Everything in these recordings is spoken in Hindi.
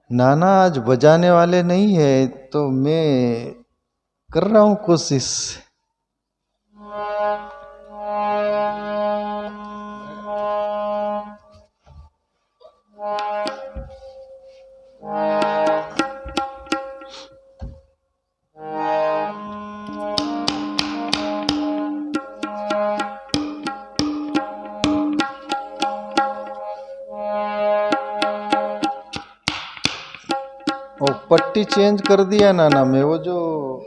नाना आज बजाने वाले नहीं है तो मैं कर रहा हूँ कोशिश। वो पट्टी चेंज कर दिया नाना में, वो जो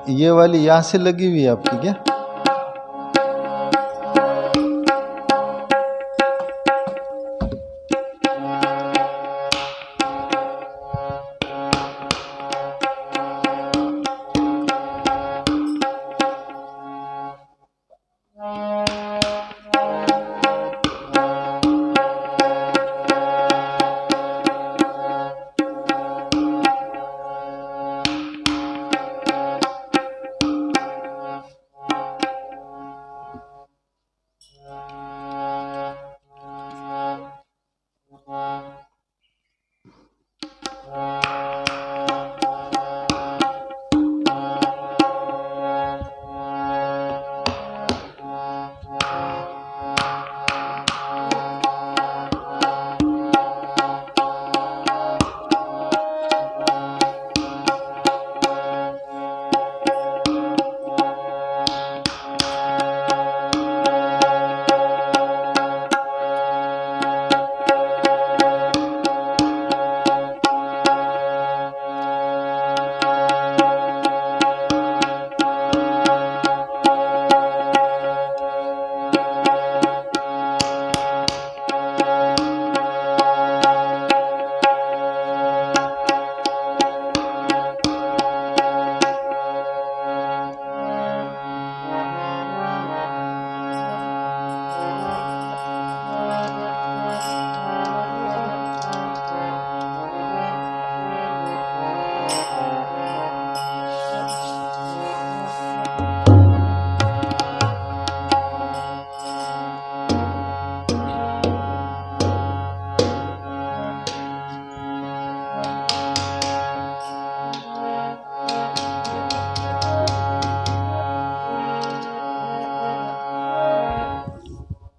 ये वाली यहाँ से लगी हुई है आपकी क्या?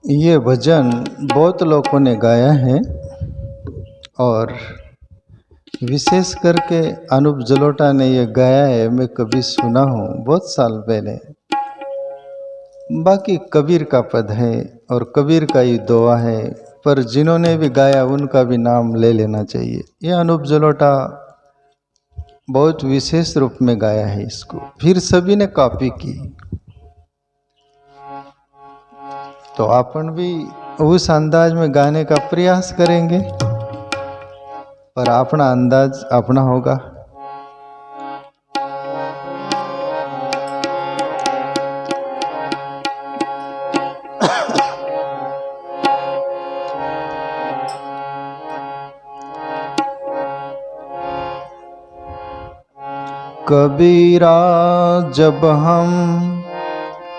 ये भजन बहुत लोगों ने गाया है और विशेष करके अनूप जलोटा ने ये गाया है। मैं कभी सुना हूँ बहुत साल पहले। बाकी कबीर का पद है और कबीर का ही दुआ है, पर जिन्होंने भी गाया उनका भी नाम ले लेना चाहिए। ये अनूप जलोटा बहुत विशेष रूप में गाया है इसको, फिर सभी ने कॉपी की। तो अपन भी उस अंदाज में गाने का प्रयास करेंगे, पर अपना अंदाज अपना होगा। कबीरा जब हम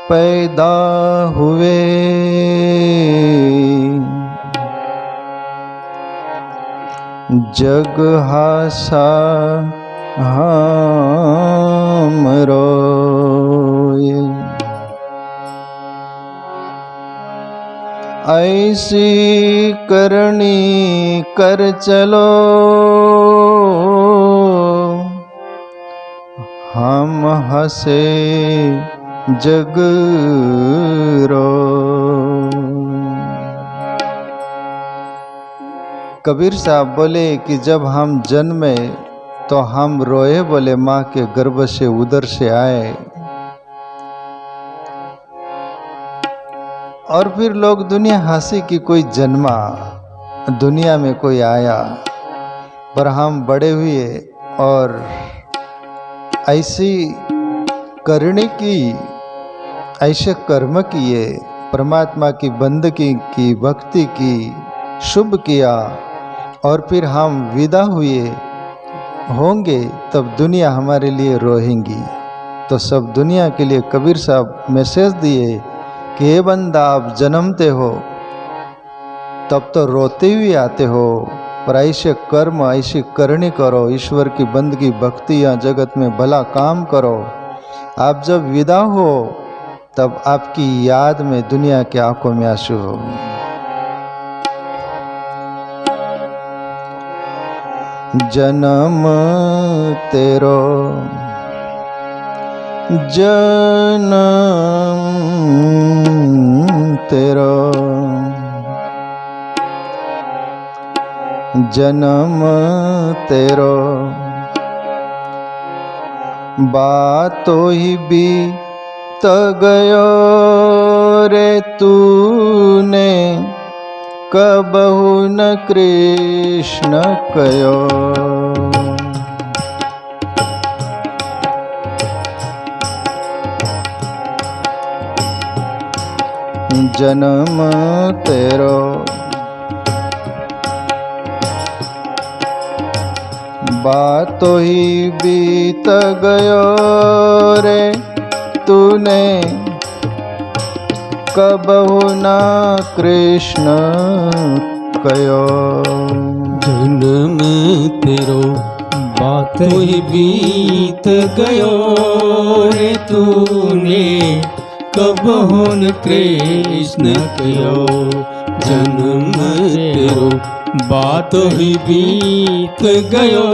पैदा हुए, जग हासा हम रोए, ऐसी करनी कर चलो हम हंसे जग रो। कबीर साहब बोले कि जब हम जन्मे तो हम रोए, बोले माँ के गर्भ से उदर से आए। और फिर लोग दुनिया हंसी कि कोई जन्मा, दुनिया में कोई आया, पर हम बड़े हुए और ऐसी करने की, ऐसे कर्म किए, परमात्मा की बंदगी की, भक्ति की, शुभ किया, और फिर हम विदा हुए होंगे तब दुनिया हमारे लिए रोएंगी। तो सब दुनिया के लिए कबीर साहब मैसेज दिए कि हे बंदा, आप जन्मते हो तब तो रोते हुए आते हो, पर ऐसे कर्म ऐसी करनी करो, ईश्वर की बंदगी भक्ति या जगत में भला काम करो। आप जब विदा हो तब आपकी याद में दुनिया की आंखों में आंसू हो। जन्म तेरो जन्म तेरो जन्म तेरो बातो ही बीत गयो रे तूने कबहु न कृष्ण कयो। जन्म तेरो बातो ही बीत गयो रे तूने कबहु न कृष्ण कयो। जन्म तेरो बातो ही बीत गयो रे तूने कबहु न कृष्ण कयो। जन्म तेरो बात ही बीत गयो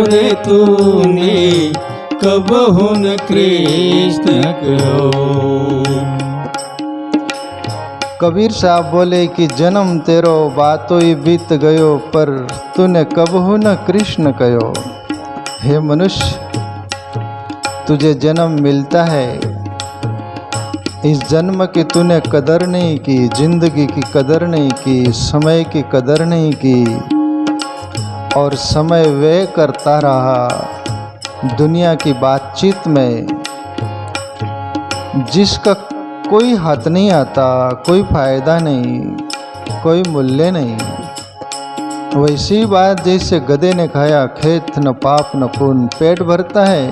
रे तूने कबहु न कृष्ण कयो। कबीर साहब बोले कि जन्म तेरो बातो ही बीत गयो पर तूने कबहु न कृष्ण कयो। हे मनुष्य, तुझे जन्म मिलता है, इस जन्म की तूने कदर नहीं की, जिंदगी की कदर नहीं की, समय की कदर नहीं की और समय व्यय करता रहा दुनिया की बातचीत में जिसका कोई हाथ नहीं आता, कोई फायदा नहीं, कोई मूल्य नहीं। वैसी बात जैसे गधे ने खाया खेत, न पाप न पुण्य, पेट भरता है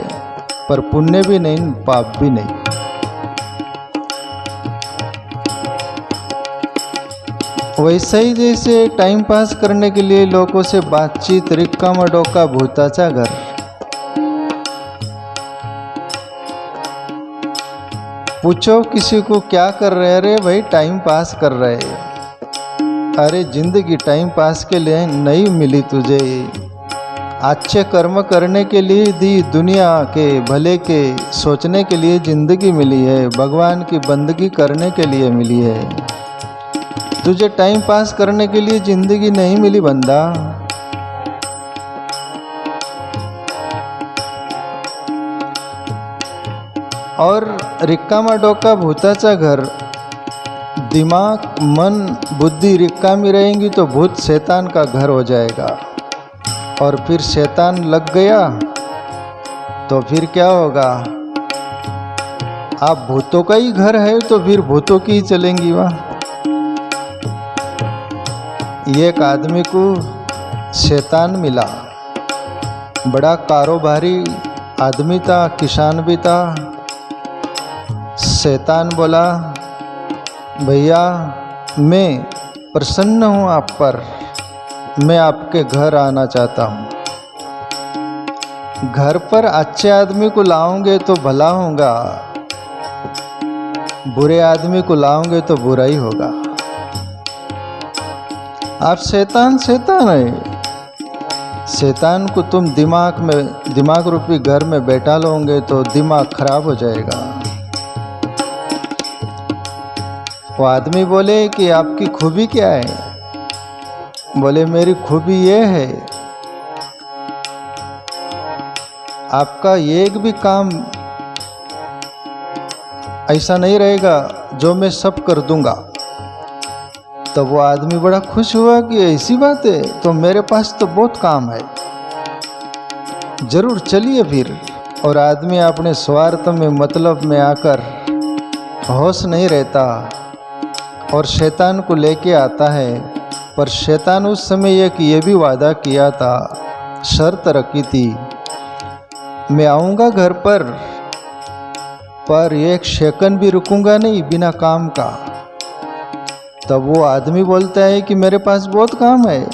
पर पुण्य भी नहीं पाप भी नहीं। वैसा ही जैसे टाइम पास करने के लिए लोगों से बातचीत, रिक्का डोका भूताचा घर। पूछो किसी को क्या कर रहे, अरे भाई टाइम पास कर रहे। अरे जिंदगी टाइम पास के लिए नहीं मिली तुझे, अच्छे कर्म करने के लिए दी, दुनिया के भले के सोचने के लिए जिंदगी मिली है, भगवान की बंदगी करने के लिए मिली है। तुझे टाइम पास करने के लिए जिंदगी नहीं मिली बंदा। और रिक्कामा डोका भूताचा घर, दिमाग मन बुद्धि रिक्कामी रहेंगी तो भूत शैतान का घर हो जाएगा। और फिर शैतान लग गया तो फिर क्या होगा? आप भूतों का ही घर है तो फिर भूतों की ही चलेंगी वहाँ। एक आदमी को शैतान मिला, बड़ा कारोबारी आदमी था, किसान भी था। शैतान बोला, भैया मैं प्रसन्न हूँ आप पर, मैं आपके घर आना चाहता हूँ। घर पर अच्छे आदमी को लाओगे तो भला होगा, बुरे आदमी को लाओगे तो बुरा ही होगा। आप शैतान है, शैतान को तुम दिमाग रूपी घर में बैठा लोगे तो दिमाग खराब हो जाएगा। वो आदमी बोले कि आपकी खूबी क्या है? बोले मेरी खूबी ये है, आपका एक भी काम ऐसा नहीं रहेगा जो मैं सब कर दूंगा। तो वो आदमी बड़ा खुश हुआ कि ऐसी बात है, तो मेरे पास तो बहुत काम है, जरूर चलिए फिर। और आदमी अपने स्वार्थ में मतलब में आकर होश नहीं रहता और शैतान को लेके आता है। पर शैतान उस समय ये भी वादा किया था, शर्त रखी थी, मैं आऊँगा घर पर एक सेकंड भी रुकूंगा नहीं बिना काम का। तब वो आदमी बोलता है कि मेरे पास बहुत काम है,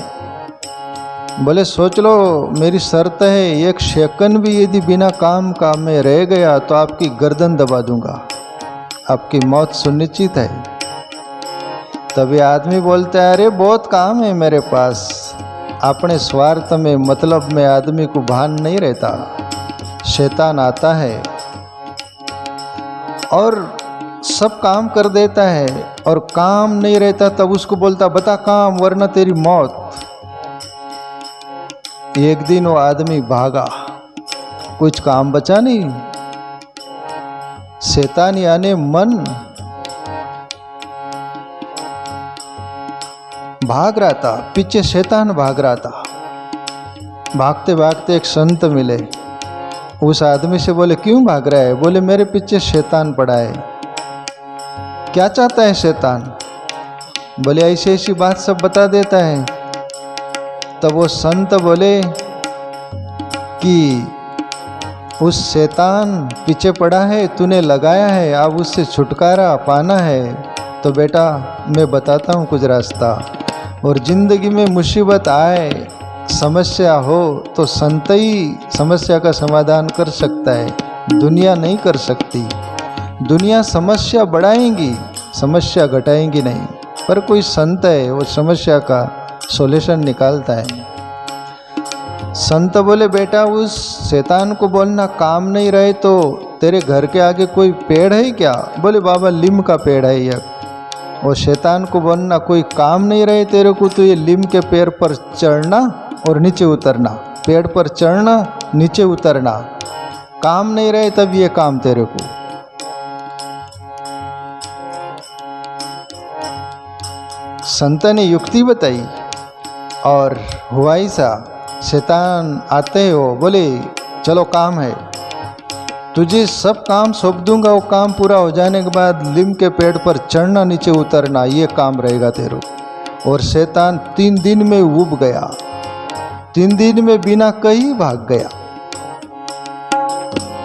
बोले सोच लो, मेरी शर्त है, एक सेकंड भी यदि बिना काम में रह गया तो आपकी गर्दन दबा दूंगा, आपकी मौत सुनिश्चित है। तभी आदमी बोलता है, अरे बहुत काम है मेरे पास। अपने स्वार्थ में, मतलब में आदमी को भान नहीं रहता। शैतान आता है और सब काम कर देता है, और काम नहीं रहता तब उसको बोलता, बता काम वरना तेरी मौत। एक दिन वो आदमी भागा, कुछ काम बचा नहीं। शैतान यानी मन भाग रहा था, पीछे शैतान भाग रहा था। भागते भागते एक संत मिले, उस आदमी से बोले, क्यों भाग रहा है? बोले, मेरे पीछे शैतान पड़ा है। क्या चाहता है शैतान? बोले, ऐसी ऐसी बात सब बता देता है। तब वो संत बोले कि उस शैतान पीछे पड़ा है, तूने लगाया है, अब उससे छुटकारा पाना है तो बेटा मैं बताता हूँ कुछ रास्ता। और ज़िंदगी में मुसीबत आए, समस्या हो तो संत ही समस्या का समाधान कर सकता है, दुनिया नहीं कर सकती। दुनिया समस्या बढ़ाएंगी, समस्या घटाएंगी नहीं, पर कोई संत है वो समस्या का सॉल्यूशन निकालता है। संत बोले, बेटा उस शैतान को बोलना काम नहीं रहे तो तेरे घर के आगे कोई पेड़ है क्या? बोले, बाबा लीम का पेड़ है एक। और शैतान को बोलना, कोई काम नहीं रहे तेरे को तो ये लीम के पेड़ पर चढ़ना और नीचे उतरना, पेड़ पर चढ़ना नीचे उतरना, काम नहीं रहे तब ये काम तेरे को। संत ने युक्ति बताई और हुआ ऐसा। शैतान आते हो, बोले चलो काम है, तुझे सब काम सौंप दूंगा, वो काम पूरा हो जाने के बाद लीम के पेड़ पर चढ़ना नीचे उतरना, ये काम रहेगा तेरे। और शैतान 3 दिन में उब गया, 3 दिन में बिना कहीं भाग गया।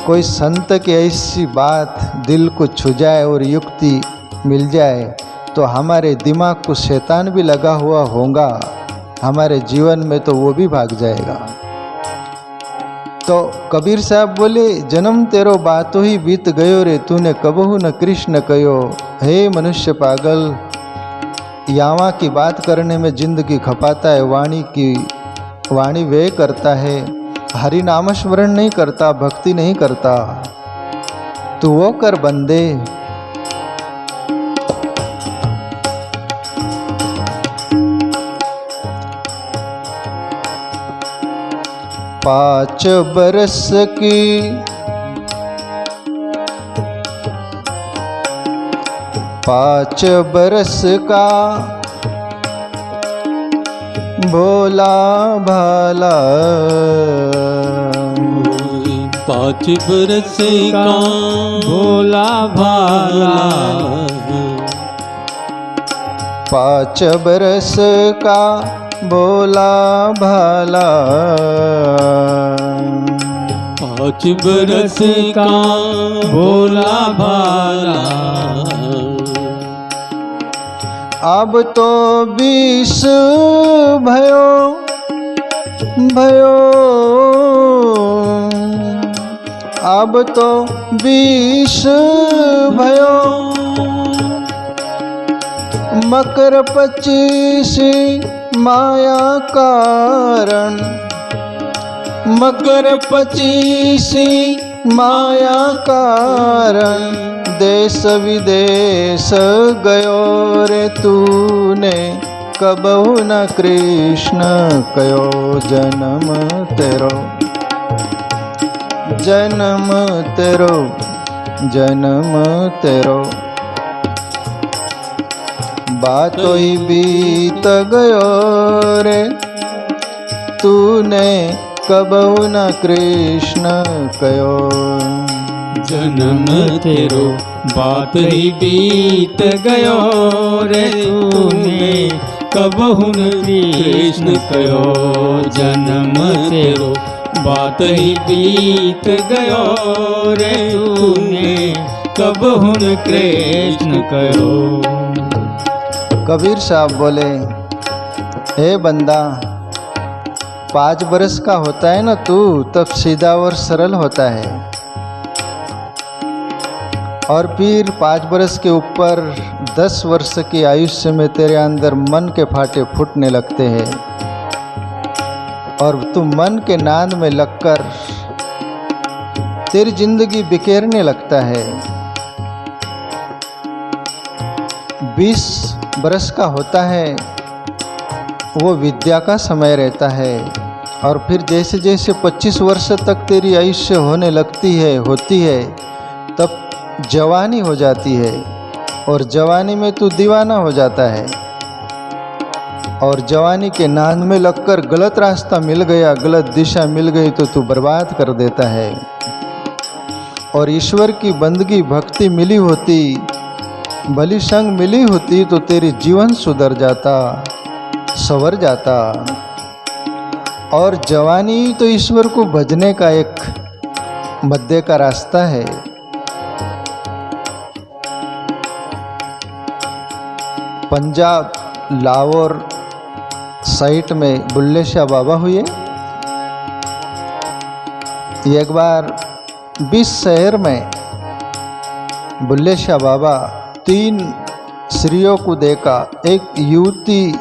कोई संत की ऐसी बात दिल को छू जाए और युक्ति मिल जाए तो हमारे दिमाग को शैतान भी लगा हुआ होगा, हमारे जीवन में तो वो भी भाग जाएगा। तो कबीर साहब बोले, जन्म तेरो बातों ही बीत गयो रे, तूने कबहू न कृष्ण कयो। हे मनुष्य पागल, यावा की बात करने में जिंदगी खपाता है, वाणी व्यय करता है, हरि नाम स्मरण नहीं करता, भक्ति नहीं करता। तू वो कर बंदे। पाँच बरस की पाँच बरस का भोला भाला, 5 बरस का भोला भाला, 5 बरस का भोला भाला, 5 बरस का भोला भाला। अब तो 20 भयो अब तो 20 भयो, मकर 25 माया कारण, मकर 25 माया कारण, देश विदेश गयो रे तूने, कबहू न कृष्ण कयो। जन्म तेरो जन्म तेरो जन्म तेरो, बातों ही बीत गयो रे तूने, कबहू न कृष्ण कयो। जन्म तेरो बात ही बीत गयो रे तूने, कबहू न कृष्ण कयो। जन्म तेरो बात ही बीत गयो रे तूने, कबहू न कृष्ण कयो। कबीर साहब बोले, हे बंदा, 5 बरस का होता है ना तू, तब सीधा और सरल होता है। और फिर 5 बरस के ऊपर 10 वर्ष की आयुष्य में तेरे अंदर मन के फाटे फूटने लगते हैं और तू मन के नाद में लगकर तेरी जिंदगी बिखेरने लगता है। 20 बरस का होता है वो विद्या का समय रहता है। और फिर जैसे जैसे 25 वर्ष तक तेरी आयुष्य होने लगती है होती है, तब जवानी हो जाती है और जवानी में तू दीवाना हो जाता है। और जवानी के नाद में लगकर गलत रास्ता मिल गया, गलत दिशा मिल गई तो तू बर्बाद कर देता है। और ईश्वर की बंदगी भक्ति मिली होती, भली संग मिली होती तो तेरी जीवन सुधर जाता, संवर जाता। और जवानी तो ईश्वर को भजने का एक मध्य का रास्ता है। पंजाब लाहौर साइट में बुल्ले शाह बाबा हुए। एक बार 20 शहर में बुल्ले शाह बाबा 3 स्त्रियों को देखा। एक युवती,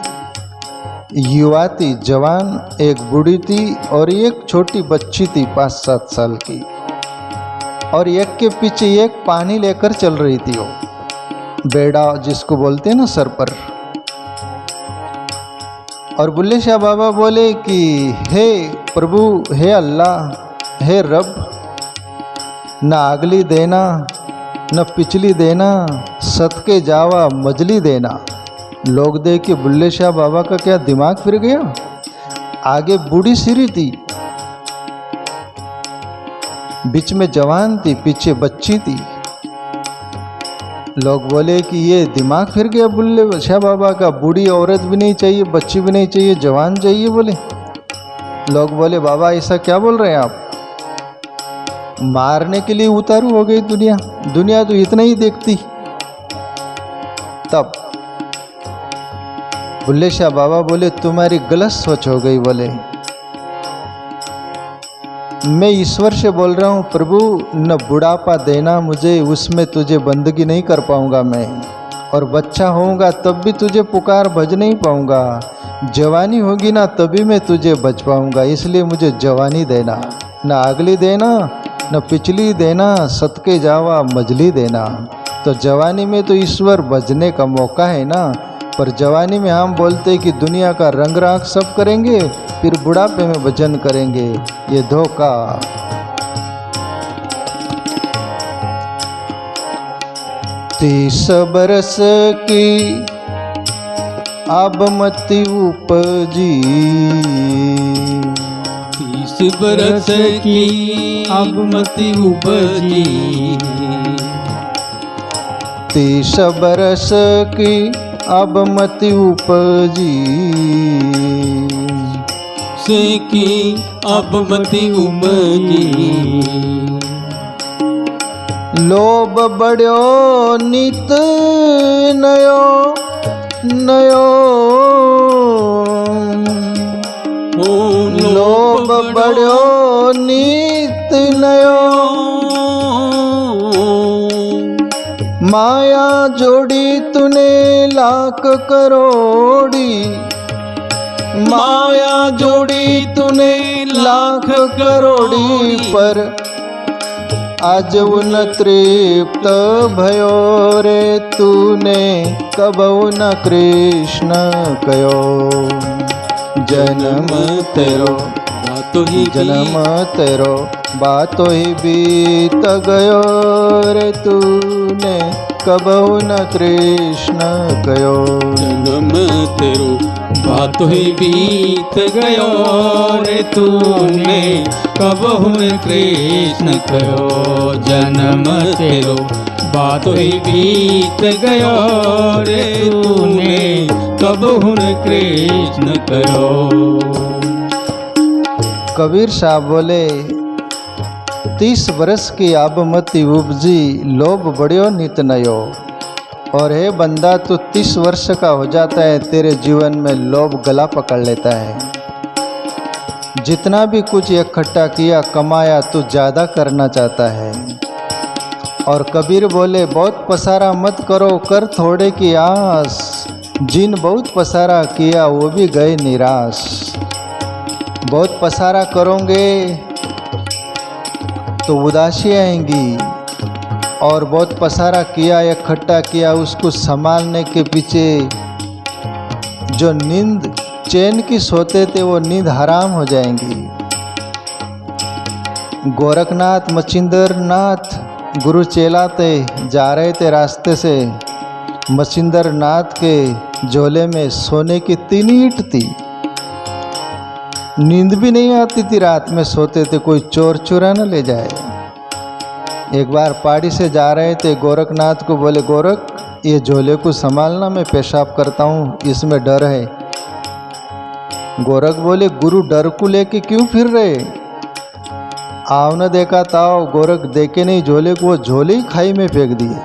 युवा थी, जवान, एक बूढ़ी थी और एक छोटी बच्ची थी 5-7 साल की। और एक के पीछे एक पानी लेकर चल रही थी, वो बेड़ा जिसको बोलते हैं ना सर पर। और बुल्ले शाह बाबा बोले कि हे प्रभु, हे अल्लाह, हे रब, न अगली देना न पिछली देना, सदके जावा मजली देना। लोग देख के बुल्ले शाह बाबा का क्या दिमाग फिर गया। आगे बूढ़ी सिरी थी, बीच में जवान थी, पीछे बच्ची थी। लोग बोले कि ये दिमाग फिर गया बुल्ले शाह बाबा का, बूढ़ी औरत भी नहीं चाहिए, बच्ची भी नहीं चाहिए, जवान चाहिए बोले। लोग बोले बाबा ऐसा क्या बोल रहे हैं आप, मारने के लिए उतारू हो गई दुनिया, दुनिया तो इतना ही देखती। तब बुल्ले शाह बाबा बोले तुम्हारी गलत सोच हो गई। बोले मैं ईश्वर से बोल रहा हूँ प्रभु, न बुढ़ापा देना मुझे, उसमें तुझे बंदगी नहीं कर पाऊँगा मैं। और बच्चा होऊंगा तब भी तुझे पुकार भज नहीं पाऊँगा। जवानी होगी ना तभी मैं तुझे बच पाऊँगा, इसलिए मुझे जवानी देना, न अगली देना न पिछली देना, सदके जावा मजली देना। तो जवानी में तो ईश्वर भजने का मौका है ना, पर जवानी में हम बोलते हैं कि दुनिया का रंग राग सब करेंगे, फिर बुढ़ापे में भजन करेंगे, ये धोखा। तीस बरस की अब मति उपजी, 30 बरस की अब मति उपजी, 30 बरस की अब मति उपजी, से की अब मति उपजी। लोभ बढ़्यो नित नयो नयो, लोभ बढ़्यो नित नयो, माया जोड़ी तूने लाख करोड़ी, माया जोड़ी तूने लाख करोड़ी, पर आज उन तृप्त भयो रे तूने, कबहु न कृष्ण कयो। जन्म तेरो जन्म तेरो बातो ही बीत गयो रे तूने, कबहु न कृष्ण कयो। जन्म तेरो बातो ही बीत गयो रे तूने, कबहु न कृष्ण कयो। जन्म तेरो बातो ही बीत गयो रे तूने, कबहु न कृष्ण कयो। कबीर साहब बोले 30 बरस की आब मति उपजी, लोभ बढ़ियो नित नयो। और हे बंदा तू 30 वर्ष का हो जाता है, तेरे जीवन में लोभ गला पकड़ लेता है। जितना भी कुछ इकट्ठा किया कमाया तू ज़्यादा करना चाहता है। और कबीर बोले बहुत पसारा मत करो, कर थोड़े की आस, जिन बहुत पसारा किया वो भी गए निराश। बहुत पसारा करोगे तो उदासी आएंगी, और बहुत पसारा किया इकट्ठा किया उसको संभालने के पीछे जो नींद चैन की सोते थे वो नींद हराम हो जाएंगी। गोरखनाथ मच्छिंद्रनाथ गुरु चेलाते जा रहे थे रास्ते से। मच्छिंद्रनाथ के झोले में सोने की 3 ईंट थी। नींद भी नहीं आती थी, रात में सोते थे, कोई चोर चुरा न ले जाए। एक बार पहाड़ी से जा रहे थे, गोरखनाथ को बोले गोरख ये झोले को संभालना, मैं पेशाब करता हूँ, इसमें डर है। गोरख बोले गुरु डर को लेके क्यों फिर रहे? आओ न देखा ताओ। गोरख देखे नहीं झोले को, वो झोले ही खाई में फेंक दिए।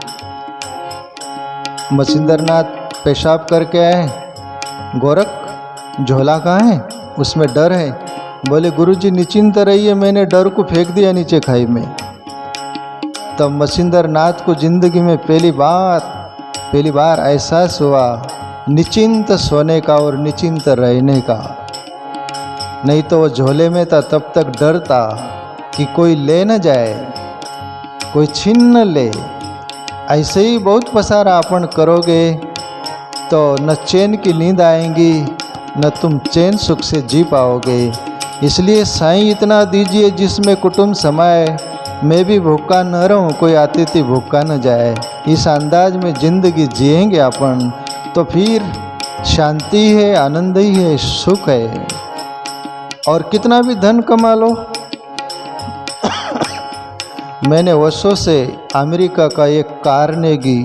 मच्छिंद्रनाथ पेशाब करके आए, गोरख झोला कहाँ है? उसमें डर है। बोले गुरुजी निश्चिंत रहिए, मैंने डर को फेंक दिया नीचे खाई में। तब मच्छिंद्रनाथ को जिंदगी में पहली बार एहसास हुआ निश्चिंत सोने का और निश्चिंत रहने का। नहीं तो वो झोले में था तब तक डर था कि कोई ले न जाए, कोई छीन न ले। ऐसे ही बहुत पसारा अपन करोगे तो न चैन की नींद आएंगी, न तुम चैन सुख से जी पाओगे। इसलिए साईं इतना दीजिए जिसमें कुटुंब समाए, मैं भी भूखा न रहूं, कोई अतिथि भूखा न जाए। इस अंदाज में जिंदगी जिएंगे अपन तो फिर शांति है, आनंद ही है, सुख है। और कितना भी धन कमा लो। मैंने वर्षों से अमेरिका का एक कार्नेगी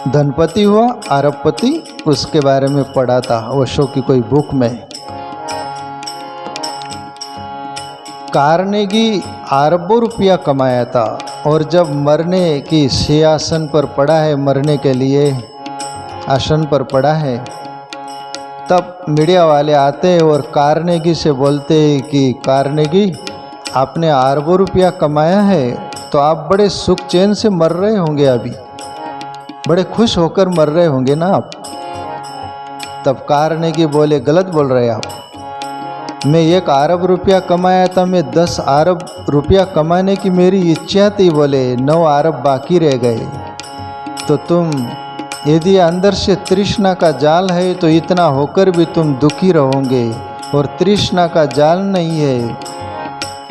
धनपति हुआ, अरबपति, उसके बारे में पढ़ा था वर्षों की कोई बुक में। कार्नेगी अरबों रुपया कमाया था, और जब मरने की सिंहासन पर पड़ा है, मरने के लिए आसन पर पड़ा है, तब मीडिया वाले आते हैं और कार्नेगी से बोलते हैं कि कार्नेगी आपने अरबों रुपया कमाया है तो आप बड़े सुख चैन से मर रहे होंगे, अभी बड़े खुश होकर मर रहे होंगे ना आप। तब कार्नेगी बोले गलत बोल रहे आप, मैं 1 अरब रुपया कमाया था, मैं 10 अरब रुपया कमाने की मेरी इच्छा थी, बोले 9 अरब बाकी रह गए। तो तुम यदि अंदर से तृष्णा का जाल है तो इतना होकर भी तुम दुखी रहोगे, और तृष्णा का जाल नहीं है।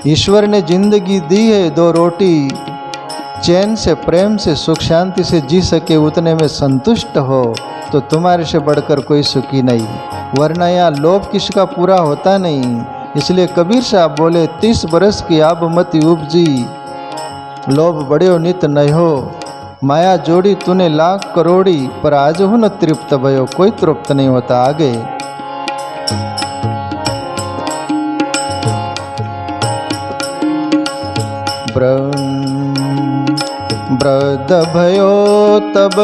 ईश्वर ने जिंदगी दी है, 2 रोटी चैन से प्रेम से सुख शांति से जी सके उतने में संतुष्ट हो तो तुम्हारे से बढ़कर कोई सुखी नहीं। वरना यहाँ लोभ किसका पूरा होता नहीं। इसलिए कबीर साहब बोले 30 बरस की आब मति उपजी, लोभ बड़े हो नित नहीं हो, माया जोड़ी तूने लाख करोड़ी, पर आज हो न तृप्त भयो, कोई तृप्त नहीं होता। आगे वृद्ध भयो तब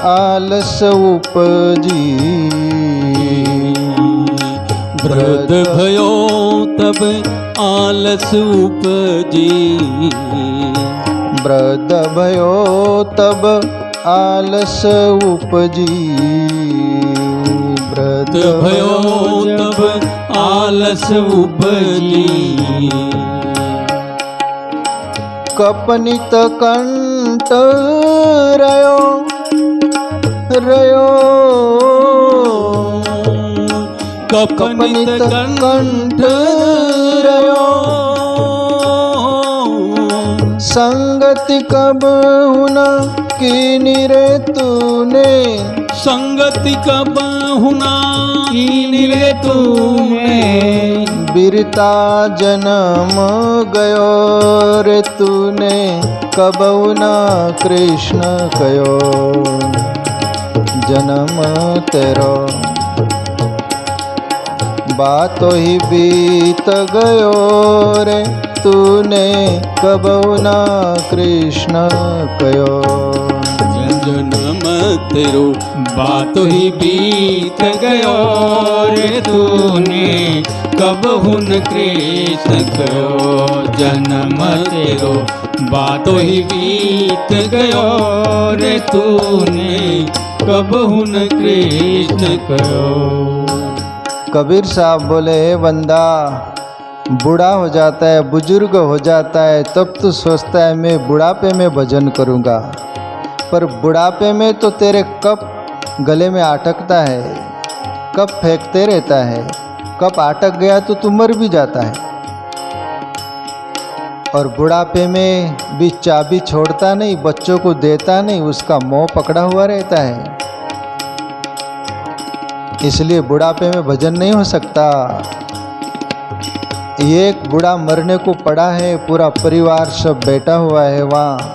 आलस उपजी, वृद्ध भयो तब आलस उपजी, वृद्ध भयो तब आलस उपजी, वृद्ध भयो तब आलस उपजी। कपनित कंठ रयो कपनित कंठ रयो, संगति कब हुना कीनी रे तूने, संगति कब हुना कीनी रे तूने, बिरता जन्म गयो रे तूने, कब हुना कृष्ण कयो जन्म तेरो, बातो ही बीत गयो रे तूने, कब हुना कृष्ण कयो जन्म तेरो, बातो ही बीत गयो रे तूने, कबहु न कृष्ण कयो जन्म तेरो बातो ही बीत गयो रे तूने कबहु न कृष्ण कयो। कबीर साहब बोले, हे बंदा, बूढ़ा हो जाता है, बुजुर्ग हो जाता है, तब तो सोचता है मैं बुढ़ापे में भजन करूँगा, पर बुढ़ापे में तो तेरे कप गले में अटकता है, कप फेंकते रहता है, कप अटक गया तो तू मर भी जाता है। और बुढ़ापे में भी चाबी छोड़ता नहीं, बच्चों को देता नहीं, उसका मोह पकड़ा हुआ रहता है, इसलिए बुढ़ापे में भजन नहीं हो सकता। एक बूढ़ा मरने को पड़ा है, पूरा परिवार सब बैठा हुआ है वहाँ,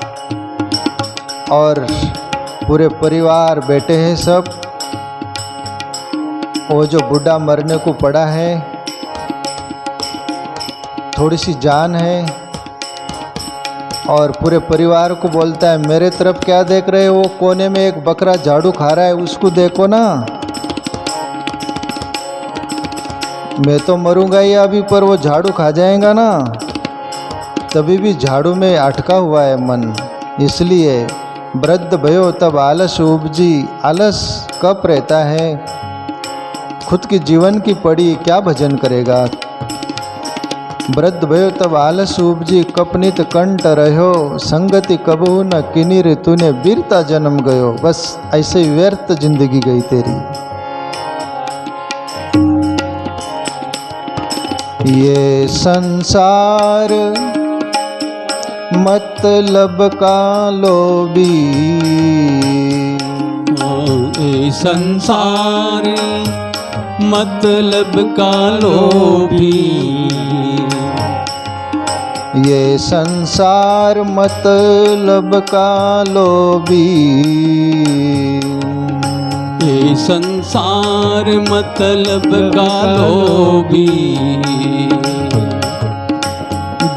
और पूरे परिवार बैठे हैं सब। वो जो बूढ़ा मरने को पड़ा है, थोड़ी सी जान है, और पूरे परिवार को बोलता है मेरे तरफ क्या देख रहे हो, कोने में एक बकरा झाड़ू खा रहा है, उसको देखो ना, मैं तो मरूंगा ही अभी, पर वो झाड़ू खा जाएगा ना। तभी भी झाड़ू में अटका हुआ है मन, इसलिए वृद्ध भयो तब आलस उपजी। आलस कब रहता है, खुद की जीवन की पड़ी क्या भजन करेगा। वृद्ध भयो तब आलस उपजी, कपनित कंठ रहो, संगति कबहू न किनी रे तूने वीरता जन्म गयो। बस ऐसे ही व्यर्थ जिंदगी गई तेरी। ये संसार मतलब का लोभी, ये संसार मतलब का लोभी, ये संसार मतलब का लोभी, ये संसार मतलब का लोभी,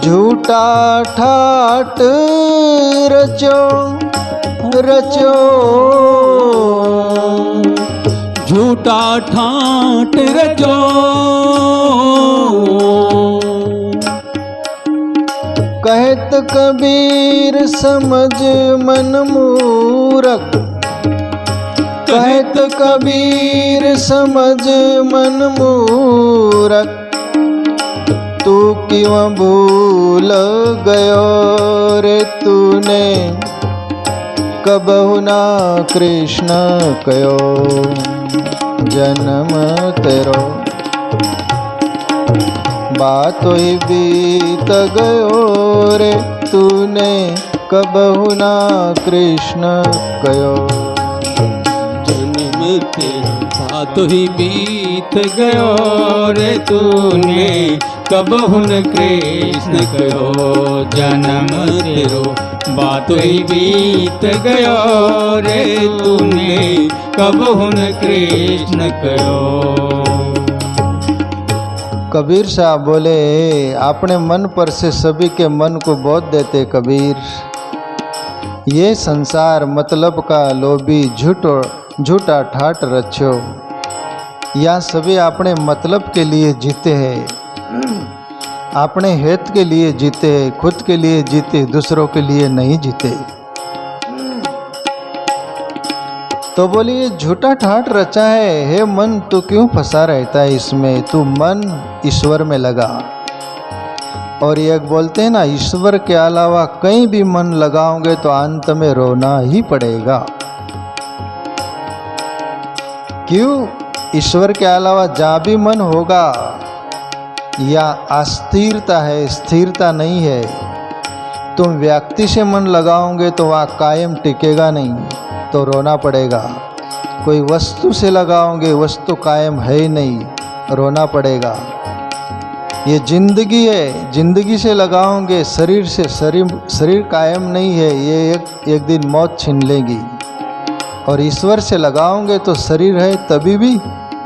झूठा ठाट रचो रचो, झूठा ठाट रचो, कहत कबीर समझ मन मूरख, कहत कबीर समझ मन मूरख, तू क्यों भूल गयो रे तूने कबहु ना कृष्ण कयो जन्म तेरो बात ही बीत गयो रे तूने कबहु ना कृष्ण कयो जन्म तेरो बात ही बीत गयो रे तूने कबहु न कृष्ण कयो जन्म तेरो बात ही बीत गयो रे तूने कबहु न कृष्ण कयो। कबीर साहब बोले, अपने मन पर से सभी के मन को बोध देते कबीर। ये संसार मतलब का लोभी, झूठा ठाट रचो, या सभी अपने मतलब के लिए जीते हैं, अपने हित के लिए जीते, खुद के लिए जीते, दूसरों के लिए नहीं जीते। तो बोलिए झूठा ठाट रचा है, हे मन तू क्यों फंसा रहता है इसमें, तू मन ईश्वर में लगा। और ये बोलते हैं ना, ईश्वर के अलावा कहीं भी मन लगाओगे तो अंत में रोना ही पड़ेगा। क्यों? ईश्वर के अलावा जहाँ भी मन होगा या अस्थिरता है, स्थिरता नहीं है। तुम व्यक्ति से मन लगाओगे तो वहाँ कायम टिकेगा नहीं, तो रोना पड़ेगा। कोई वस्तु से लगाओगे, वस्तु कायम है ही नहीं, रोना पड़ेगा। ये जिंदगी है, जिंदगी से लगाओगे, शरीर से शरीर कायम नहीं है, ये एक दिन मौत छीन लेगी। और ईश्वर से लगाओगे तो शरीर है तभी भी,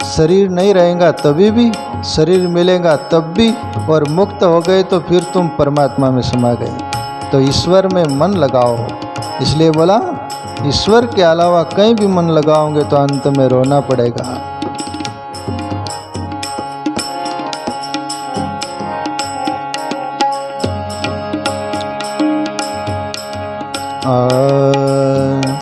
शरीर नहीं रहेगा तभी भी, शरीर मिलेगा तब भी, और मुक्त हो गए तो फिर तुम परमात्मा में समा गए। तो ईश्वर में मन लगाओ। इसलिए बोला, ईश्वर के अलावा कहीं भी मन लगाओगे तो अंत में रोना पड़ेगा। आ